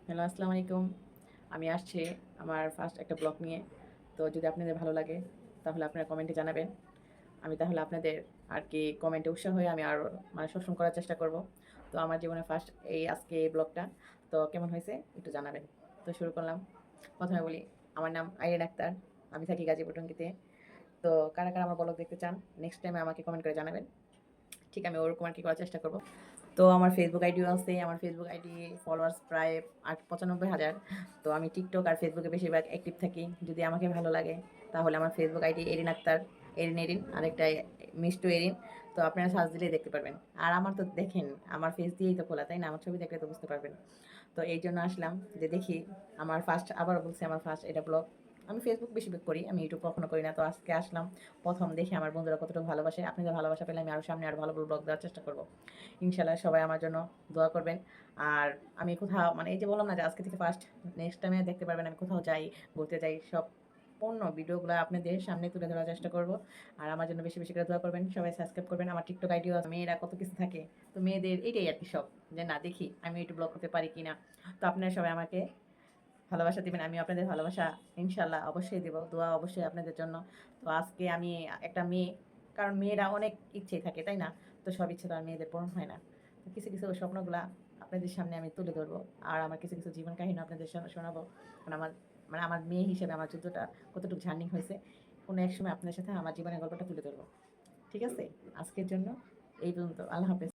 Hello, আসসালামু আলাইকুম। আমি আসছি আমার ফার্স্ট একটা ব্লগ নিয়ে। তো যদি আপনাদের ভালো লাগে তাহলে আপনারা কমেন্টে জানাবেন। আমি তাহলে আপনাদের আর কি কমেন্টে উৎসাহ হয়ে আমি আরও মানে সবসময় করার চেষ্টা করব। তো আমার জীবনে ফার্স্ট আজকে এই ব্লগটা। তো কেমন হয়েছে একটু জানাবেন। তো শুরু করলাম। প্রথমে বলি, আমার নাম আইরিন আক্তার। আমি থাকি গাজীপুর টঙ্গীতে। তো কারা, কারা আমার ব্লগ দেখতে চান নেক্সট টাইমে আমাকে কমেন্ট করে জানাবেন। ঠিক আমি ওরকম আর কি করার চেষ্টা করব। তো আমার ফেসবুক আইডিও আছে। আমার ফেসবুক আইডি ফলোয়ার্স প্রায় 95,000। তো আমি টিকটক আর ফেসবুকে বেশিরভাগ অ্যাক্টিভ থাকি। যদি আমাকে ভালো লাগে তাহলে আমার ফেসবুক আইডি এরিন আক্তার, এরিন আরেকটা মিষ্টু এরিন। তো আপনারা সার্চ দিলেই দেখতে পারবেন। আর আমার তো দেখেন আমার ফেস দিয়েই তো খোলা, তাই না? আমার ছবি দেখলে তো বুঝতে পারবেন। তো এই জন্য আসলাম যে দেখি আমার ফার্স্ট, আবারও বলছি আমার ফার্স্ট এটা ব্লগ। আমি ফেসবুক বেশি করি, আমি ইউটিউব কখনো করি না। তো আজকে আসলাম প্রথম, দেখি আমার বন্ধুরা কতটুকু ভালোবাসে। আপনাদের ভালোবাসা পেলে আমি আরও সামনে আরও ভালো ভালো ব্লগ দেওয়ার চেষ্টা করব। ইনশাল্লাহ সবাই আমার জন্য দোয়া করবেন। আর আমি কোথাও মানে এই যে বললাম না যে আজকে থেকে ফার্স্ট, নেক্সট টাইমে দেখতে পারবেন আমি কোথাও যাই, ঘুরতে যাই, সব পূর্ণ ভিডিওগুলো আপনাদের সামনে তুলে ধরার চেষ্টা করব। আর আমার জন্য বেশি বেশি করে দোয়া করবেন, সবাই সাবস্ক্রাইব করবেন। আমার টিকটক আইডিও আছে। মেয়েরা কত কিছু থাকে, তো মেয়েদের এইটাই আর কি সব, যে না দেখি আমি একটু ব্লগ করতে পারি কি না। তো আপনারা সবাই আমাকে ভালোবাসা দিবেন, আমিও আপনাদের ভালোবাসা ইনশাল্লাহ অবশ্যই দেব। দোয়া অবশ্যই আপনাদের জন্য। তো আজকে আমি একটা মেয়ে, কারণ মেয়েরা অনেক ইচ্ছে থাকে, তাই না? তো সব ইচ্ছে তো আর মেয়েদের পূরণ হয় না। তো কিছু কিছু স্বপ্নগুলা আপনাদের সামনে আমি তুলে ধরবো। আর আমার কিছু কিছু জীবন কাহিনী আপনাদের শোনাবো। কারণ আমার মানে আমার মেয়ে হিসেবে আমার যুদ্ধটা কতটুকু জার্নি হয়েছে, কোনো এক সময় আপনাদের সাথে আমার জীবনের গল্পটা তুলে ধরবো। ঠিক আছে? আজকের জন্য এই পর্যন্ত। আল্লাহ হাফেজ।